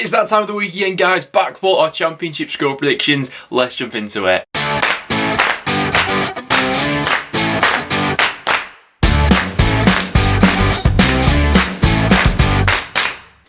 It's that time of the week again, guys, back for our championship score predictions. Let's jump into it.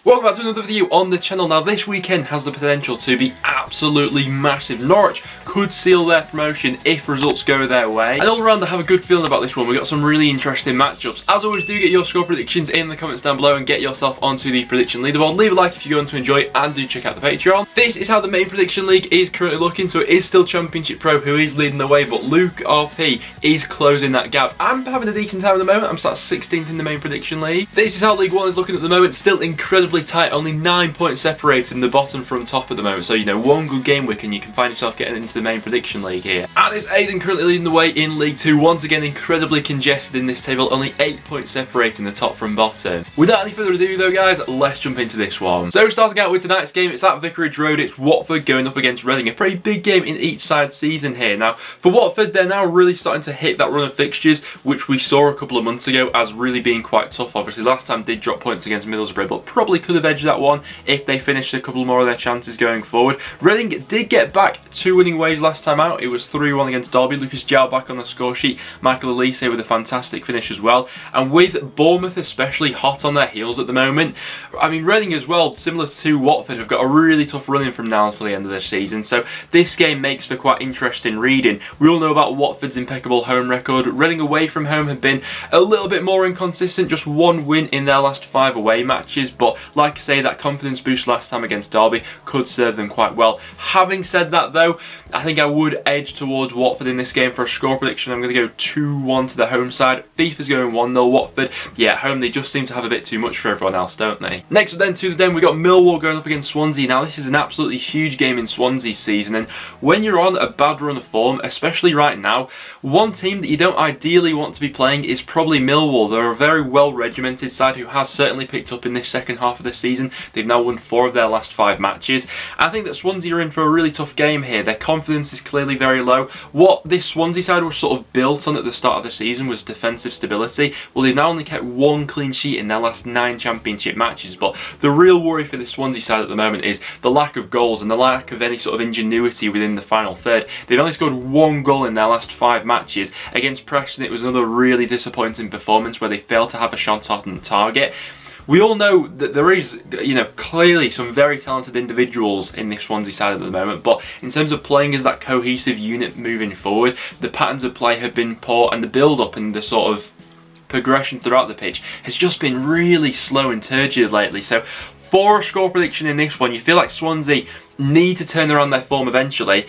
Welcome back to another video on the channel. Now, this weekend has the potential to be absolutely massive. Norwich could seal their promotion if results go their way. And all around, I have a good feeling about this one. We've got some really interesting matchups. As always, do get your score predictions in the comments down below and get yourself onto the prediction leaderboard. Leave a like if you're going to enjoy it, and do check out the Patreon. This is how the main prediction league is currently looking. So it is still Championship Pro who is leading the way, but Luke RP is closing that gap. I'm having a decent time at the moment. I'm sat 16th in the main prediction league. This is how League One is looking at the moment. Still incredibly tight, only 9 points separating the bottom from top at the moment. So, you know, one good game week and you can find yourself getting into the main prediction league here. And it's Aiden currently leading the way in League 2. Once again, incredibly congested in this table, only 8 points separating the top from bottom. Without any further ado though, guys, let's jump into this one. So starting out with tonight's game, it's at Vicarage Road. It's Watford going up against Reading. A pretty big game in each side's season here. Now, for Watford, they're now really starting to hit that run of fixtures, which we saw a couple of months ago as really being quite tough. Obviously, last time did drop points against Middlesbrough, but probably could have edged that one if they finished a couple more of their chances going forward. Reading did get back 2 winning ways last time out. It was 3-1 against Derby. Lucas Jow back on the score sheet. Michael Elise with a fantastic finish as well. And with Bournemouth especially hot on their heels at the moment, I mean, Reading as well, similar to Watford, have got a really tough run in from now until the end of the season. So this game makes for quite interesting reading. We all know about Watford's impeccable home record. Reading away from home have been a little bit more inconsistent. Just 1 win in their last 5 away matches. But like I say, that confidence boost last time against Derby could serve them quite well. Having said that though, I think I would edge towards Watford in this game for a score prediction. I'm going to go 2-1 to the home side. FIFA's going 1-0 Watford. Yeah, at home they just seem to have a bit too much for everyone else, don't they? Next up then to the den, we got Millwall going up against Swansea. Now this is an absolutely huge game in Swansea's season, and when you're on a bad run of form, especially right now, one team that you don't ideally want to be playing is probably Millwall. They're a very well regimented side who has certainly picked up in this second half of the season. They've now won 4 of their last 5 matches. I think that Swansea are in for a really tough game here. Their confidence is clearly very low. What this Swansea side was sort of built on at the start of the season was defensive stability. Well, they've now only kept 1 clean sheet in their last 9 championship matches, but the real worry for the Swansea side at the moment is the lack of goals and the lack of any sort of ingenuity within the final third. They've only scored 1 goal in their last 5 matches. Against Preston, it was another really disappointing performance where they failed to have a shot on target. We all know that there is, you know, clearly some very talented individuals in this Swansea side at the moment, but in terms of playing as that cohesive unit moving forward, the patterns of play have been poor, and the build-up and the sort of progression throughout the pitch has just been really slow and turgid lately. So for a score prediction in this one, you feel like Swansea need to turn around their form eventually.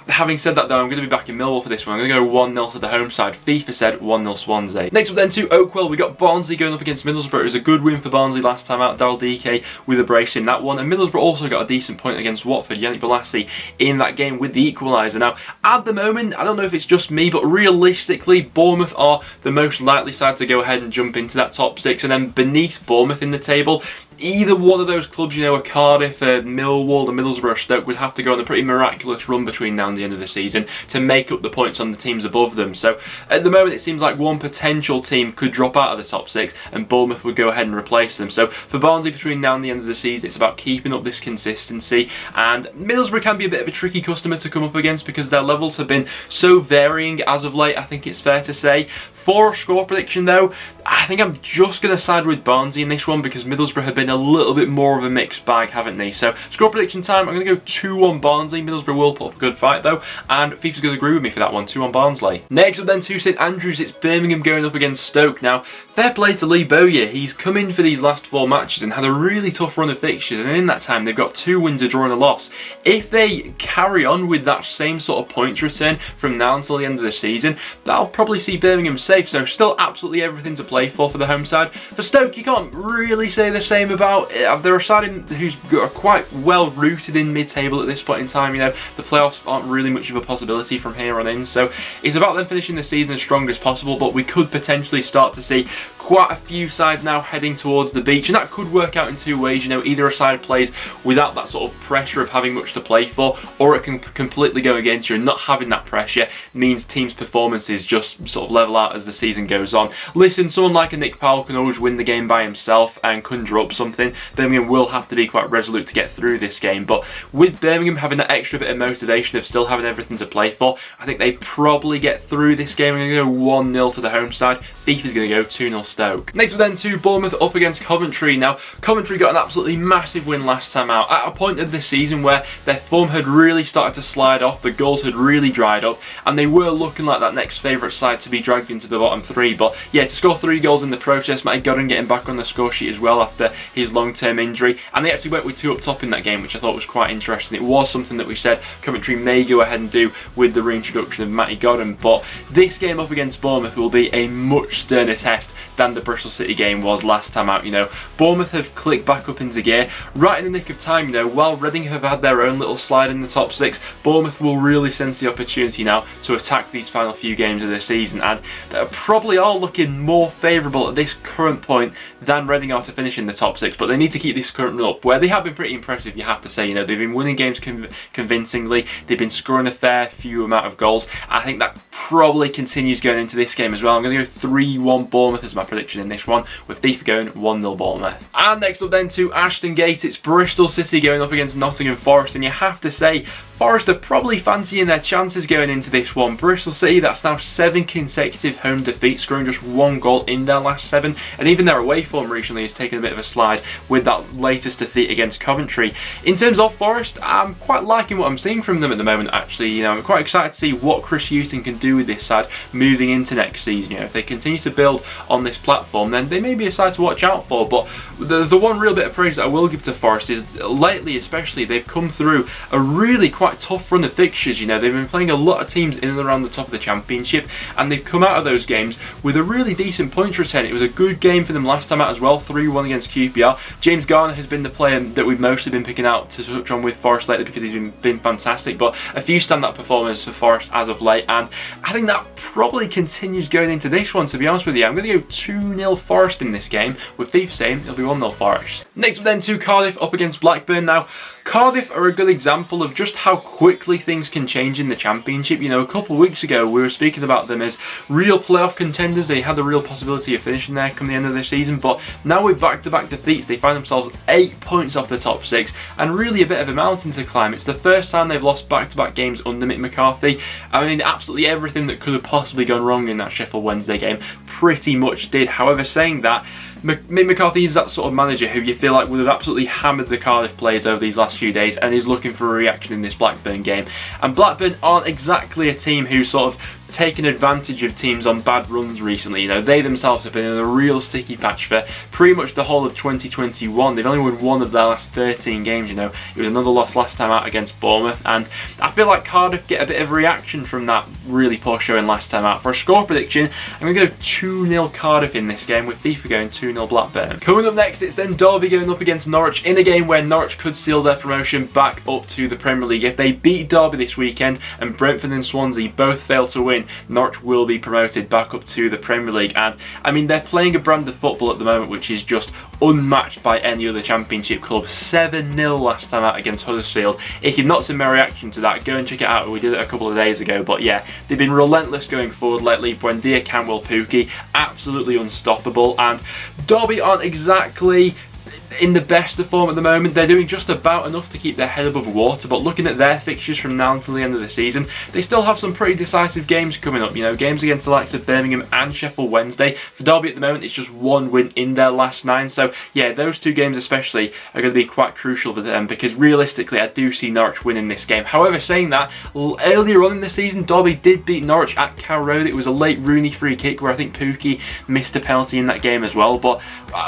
Having said that though, I'm going to be back in Millwall for this one. I'm going to go 1-0 to the home side. FIFA said 1-0 Swansea. Next up then to Oakwell, we got Barnsley going up against Middlesbrough. It was a good win for Barnsley last time out. Daryl DK with a brace in that one. And Middlesbrough also got a decent point against Watford. Yannick Bolasie in that game with the equaliser. Now, at the moment, I don't know if it's just me, but realistically, Bournemouth are the most likely side to go ahead and jump into that top 6. And then beneath Bournemouth in the table, either one of those clubs, you know, a Cardiff, a Millwall, a Middlesbrough, Stoke, would have to go on a pretty miraculous run between now and the end of the season to make up the points on the teams above them. So at the moment, it seems like one potential team could drop out of the top 6 and Bournemouth would go ahead and replace them. So for Barnsley, between now and the end of the season, it's about keeping up this consistency. And Middlesbrough can be a bit of a tricky customer to come up against because their levels have been so varying as of late, I think it's fair to say. For a score prediction though, I think I'm just going to side with Barnsley in this one because Middlesbrough have been a little bit more of a mixed bag, haven't they? So score prediction time, I'm going to go 2-1 Barnsley. Middlesbrough will put up a good fight though, and FIFA's going to agree with me for that one, 2-1 Barnsley. Next up then to St Andrews, it's Birmingham going up against Stoke. Now, fair play to Lee Bowyer. He's come in for these last 4 matches and had a really tough run of fixtures, and in that time they've got 2 wins, a draw and a loss. If they carry on with that same sort of points return from now until the end of the season, that'll probably see Birmingham safe. So still absolutely everything to play for the home side. For Stoke, you can't really say the same about it. They're a side who's quite well rooted in mid-table at this point in time. You know, the playoffs aren't really much of a possibility from here on in. So it's about them finishing the season as strong as possible, but we could potentially start to see quite a few sides now heading towards the beach, and that could work out in 2 ways. You know, either a side plays without that sort of pressure of having much to play for, or it can completely go against you, and not having that pressure means teams' performances just sort of level out as the season goes on. Listen, someone like a Nick Powell can always win the game by himself and conjure up some something. Birmingham will have to be quite resolute to get through this game, but with Birmingham having that extra bit of motivation of still having everything to play for, I think they probably get through this game. I'm going to go 1-0 to the home side. Thief is going to go 2-0 Stoke. Next up then to Bournemouth up against Coventry. Now, Coventry got an absolutely massive win last time out at a point of the season where their form had really started to slide off, the goals had really dried up, and they were looking like that next favourite side to be dragged into the bottom three. But yeah, to score 3 goals in the process, Matty Godden getting back on the score sheet as well after his long-term injury, and they actually went with 2 up top in that game, which I thought was quite interesting. It was something that we said Coventry may go ahead and do with the reintroduction of Matty Godden, but this game up against Bournemouth will be a much sterner test than the Bristol City game was last time out. You know, Bournemouth have clicked back up into gear right in the nick of time. You know, while Reading have had their own little slide in the top 6, Bournemouth will really sense the opportunity now to attack these final few games of the season, and they're probably all looking more favourable at this current point than Reading are to finish in the top 6, but they need to keep this current run up, where they have been pretty impressive, you have to say. You know, they've been winning games convincingly, they've been scoring a fair few amount of goals. I think that probably continues going into this game as well. I'm going to go 3-1 Bournemouth as my prediction in this one, with Thief going 1-0 Bournemouth. And next up then to Ashton Gate, it's Bristol City going up against Nottingham Forest, and you have to say Forest are probably fancying their chances going into this one. Bristol City, that's now 7 consecutive home defeats, scoring just 1 goal in their last 7, and even their away form recently has taken a bit of a slide with that latest defeat against Coventry. In terms of Forest, I'm quite liking what I'm seeing from them at the moment, actually. You know, I'm quite excited to see what Chris Hughton can do with this side moving into next season. You know, if they continue to build on this platform, then they may be a side to watch out for. But the one real bit of praise that I will give to Forest is lately, especially, they've come through a really quite tough run of fixtures. You know, they've been playing a lot of teams in and around the top of the Championship, and they've come out of those games with a really decent points return. It was a good game for them last time out as well, 3-1 against QPR. James Garner has been the player that we've mostly been picking out to touch on with Forest lately because he's been fantastic, but a few stand-up performances for Forest as of late, and I think that probably continues going into this one, to be honest with you. I'm going to go 2-0 Forest in this game, with Thief saying it'll be 1-0 Forest. Next up then to Cardiff up against Blackburn. Now, Cardiff are a good example of just how quickly things can change in the Championship. You know, a couple of weeks ago we were speaking about them as real playoff contenders. They had the real possibility of finishing there come the end of the season, but now with back-to-back defeats, they find themselves 8 points off the top 6 and really a bit of a mountain to climb. It's the first time they've lost back-to-back games under Mick McCarthy. I mean, absolutely everything that could have possibly gone wrong in that Sheffield Wednesday game pretty much did. However, saying that, Mick McCarthy is that sort of manager who you feel like would have absolutely hammered the Cardiff players over these last few days, and is looking for a reaction in this Blackburn game. And Blackburn aren't exactly a team who sort of taken advantage of teams on bad runs recently. You know, they themselves have been in a real sticky patch for pretty much the whole of 2021. They've only won 1 of their last 13 games. You know, it was another loss last time out against Bournemouth, and I feel like Cardiff get a bit of a reaction from that really poor showing last time out. For a score prediction, I'm going to go 2-0 Cardiff in this game, with FIFA going 2-0 Blackburn. Coming up next, it's then Derby going up against Norwich in a game where Norwich could seal their promotion back up to the Premier League. If they beat Derby this weekend and Brentford and Swansea both fail to win, Norwich will be promoted back up to the Premier League. And I mean, they're playing a brand of football at the moment which is just unmatched by any other Championship club. 7-0 last time out against Huddersfield. If you've not seen my reaction to that, go and check it out. We did it a couple of days ago. But yeah, they've been relentless going forward lately. Buendia, Canwell, Pookie, absolutely unstoppable. And Derby aren't exactly in the best of form at the moment. They're doing just about enough to keep their head above water, but looking at their fixtures from now until the end of the season, they still have some pretty decisive games coming up. You know, games against the likes of Birmingham and Sheffield Wednesday. For Derby at the moment, it's just 1 win in their last 9, so yeah, those 2 games especially are going to be quite crucial for them, because realistically I do see Norwich winning this game. However, saying that, earlier on in the season, Derby did beat Norwich at Cow Road. It was a late Rooney free kick where I think Pookie missed a penalty in that game as well, but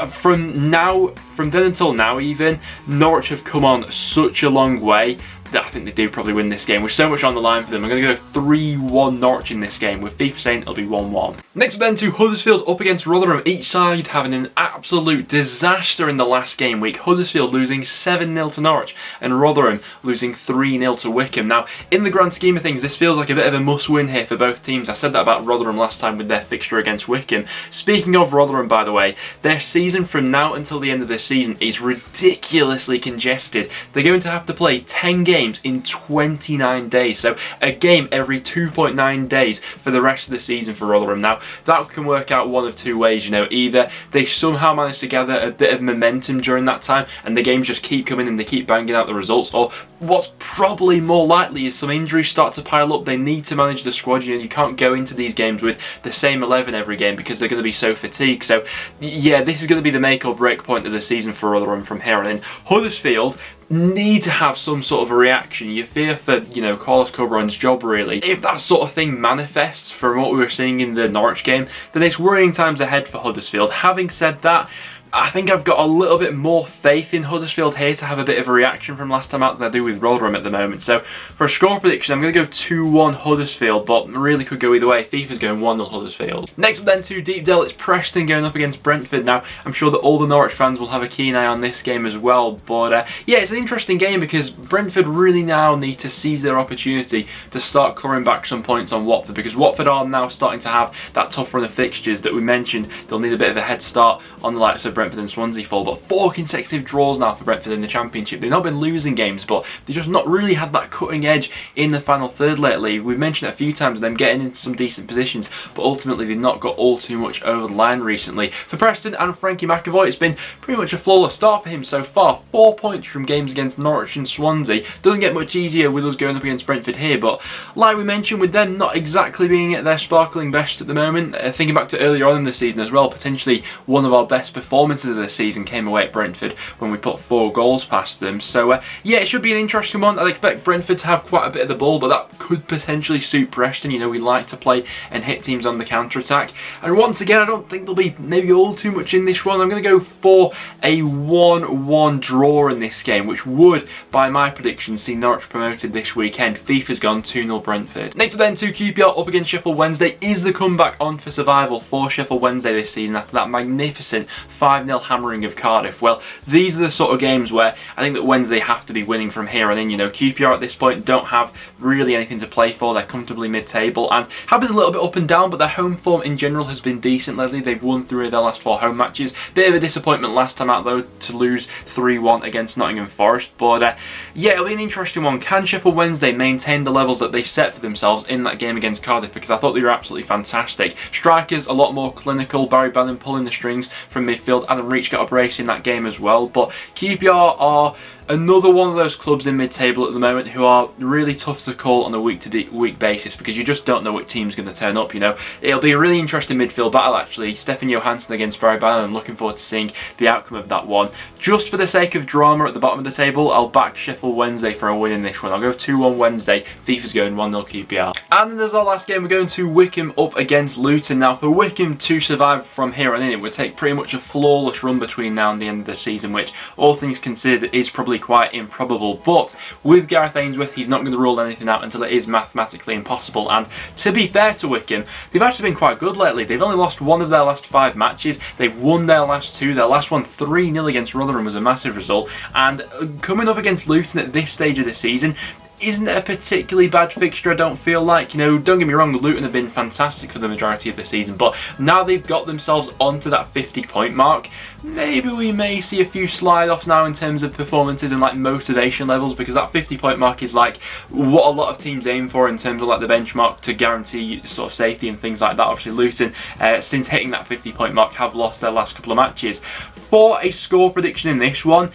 from then until now even, Norwich have come on such a long way that I think they do probably win this game. With so much on the line for them, I'm going to go 3-1 Norwich in this game, with FIFA saying it'll be 1-1. Next up then to Huddersfield up against Rotherham. Each side having an absolute disaster in the last game week. Huddersfield losing 7-0 to Norwich and Rotherham losing 3-0 to Wycombe. Now, in the grand scheme of things, this feels like a bit of a must-win here for both teams. I said that about Rotherham last time with their fixture against Wycombe. Speaking of Rotherham, by the way, their season from now until the end of the season is ridiculously congested. They're going to have to play 10 games games in 29 days. So a game every 2.9 days for the rest of the season for Rotherham. Now, that can work out one of two ways, you know. Either they somehow manage to gather a bit of momentum during that time and the games just keep coming and they keep banging out the results, or what's probably more likely is some injuries start to pile up. They need to manage the squad. You know, you can't go into these games with the same 11 every game because they're going to be so fatigued. So yeah, this is going to be the make or break point of the season for Rotherham from here on in. Huddersfield need to have some sort of a reaction. You fear for, you know, Carlos Cobran's job really. If that sort of thing manifests from what we were seeing in the Norwich game, then it's worrying times ahead for Huddersfield. Having said that, I think I've got a little bit more faith in Huddersfield here to have a bit of a reaction from last time out than I do with Rotherham at the moment. So for a score prediction, I'm going to go 2-1 Huddersfield, but really could go either way. FIFA's going 1-0 Huddersfield. Next up then to Deep Dell, it's Preston going up against Brentford. Now, I'm sure that all the Norwich fans will have a keen eye on this game as well, but yeah, it's an interesting game because Brentford really now need to seize their opportunity to start clawing back some points on Watford, because Watford are now starting to have that tough run of fixtures that we mentioned. They'll need a bit of a head start on the likes of Brentford and Swansea fall, but 4 consecutive draws now for Brentford in the Championship. They've not been losing games, but they've just not really had that cutting edge in the final third lately. We've mentioned it a few times, them getting into some decent positions, but ultimately they've not got all too much over the line recently. For Preston and Frankie McAvoy, it's been pretty much a flawless start for him so far. 4 points from games against Norwich and Swansea. Doesn't get much easier with us going up against Brentford here, but like we mentioned, with them not exactly being at their sparkling best at the moment, thinking back to earlier on in the season as well, potentially one of our best performances of the season came away at Brentford when we put 4 goals past them. So yeah, it should be an interesting one. I'd expect Brentford to have quite a bit of the ball, but that could potentially suit Preston. You know, we like to play and hit teams on the counter-attack. And once again, I don't think there'll be maybe all too much in this one. I'm going to go for a 1-1 draw in this game, which would, by my prediction, see Norwich promoted this weekend. FIFA's gone 2-0 Brentford. Next up then to QPR up against Sheffield Wednesday. Is the comeback on for survival for Sheffield Wednesday this season after that magnificent 5-0 hammering of Cardiff? Well, these are the sort of games where I think that Wednesday have to be winning from here on in. You know, QPR at this point don't have really anything to play for. They're comfortably mid-table and have been a little bit up and down, but their home form in general has been decent lately. They've won 3 of their last 4 home matches. Bit of a disappointment last time out though to lose 3-1 against Nottingham Forest, but yeah, it'll be an interesting one. Can Sheffield Wednesday maintain the levels that they set for themselves in that game against Cardiff? Because I thought they were absolutely fantastic. Strikers a lot more clinical. Barry Bannon pulling the strings from midfield. Adam Reach got a brace in that game as well, but QPR are another one of those clubs in mid-table at the moment who are really tough to call on a week-to-week basis because you just don't know which team's going to turn up, you know. It'll be a really interesting midfield battle actually. Stefan Johansson against Barry Bannon. I'm looking forward to seeing the outcome of that one. Just for the sake of drama at the bottom of the table, I'll back Sheffield Wednesday for a win in this one. I'll go 2-1 Wednesday. FIFA's going 1-0 QPR. And then there's our last game. We're going to Wycombe up against Luton. Now for Wycombe to survive from here on in, it would take pretty much a flawless run between now and the end of the season, which all things considered is probably quite improbable, but with Gareth Ainsworth, he's not going to rule anything out until it is mathematically impossible. And to be fair to Wycombe, they've actually been quite good lately. They've only lost 1 of their last 5 matches. They've won their last 2. Their last one 3-0 against Rotherham was a massive result, and coming up against Luton at this stage of the season isn't a particularly bad fixture, I don't feel like. You know, don't get me wrong, Luton have been fantastic for the majority of the season, but now they've got themselves onto that 50-point mark, maybe we may see a few slide-offs now in terms of performances and like motivation levels, because that 50-point mark is like what a lot of teams aim for in terms of like the benchmark to guarantee sort of safety and things like that. Obviously Luton, since hitting that 50-point mark, have lost their last couple of matches. For a score prediction in this one,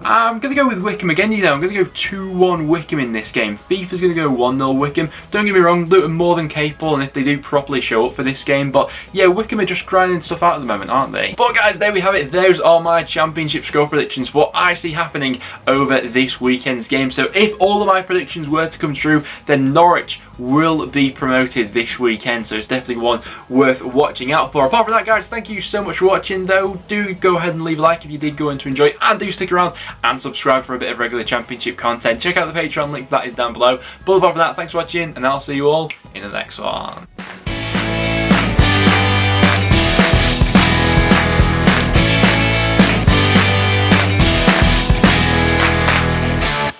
I'm going to go with Wycombe again, you know. I'm going to go 2-1 Wycombe in this game. FIFA's going to go 1-0 Wycombe. Don't get me wrong, Luton more than capable, and if they do properly show up for this game, but yeah, Wycombe are just grinding stuff out at the moment, aren't they? But guys, there we have it. Those are my Championship score predictions for what I see happening over this weekend's game. So if all of my predictions were to come true, then Norwich will be promoted this weekend, so it's definitely one worth watching out for. Apart from that, guys, thank you so much for watching though. Do go ahead and leave a like if you did go on to enjoy, and do stick around and subscribe for a bit of regular Championship content. Check out the Patreon link, that is down below. But apart from that, thanks for watching, and I'll see you all in the next one.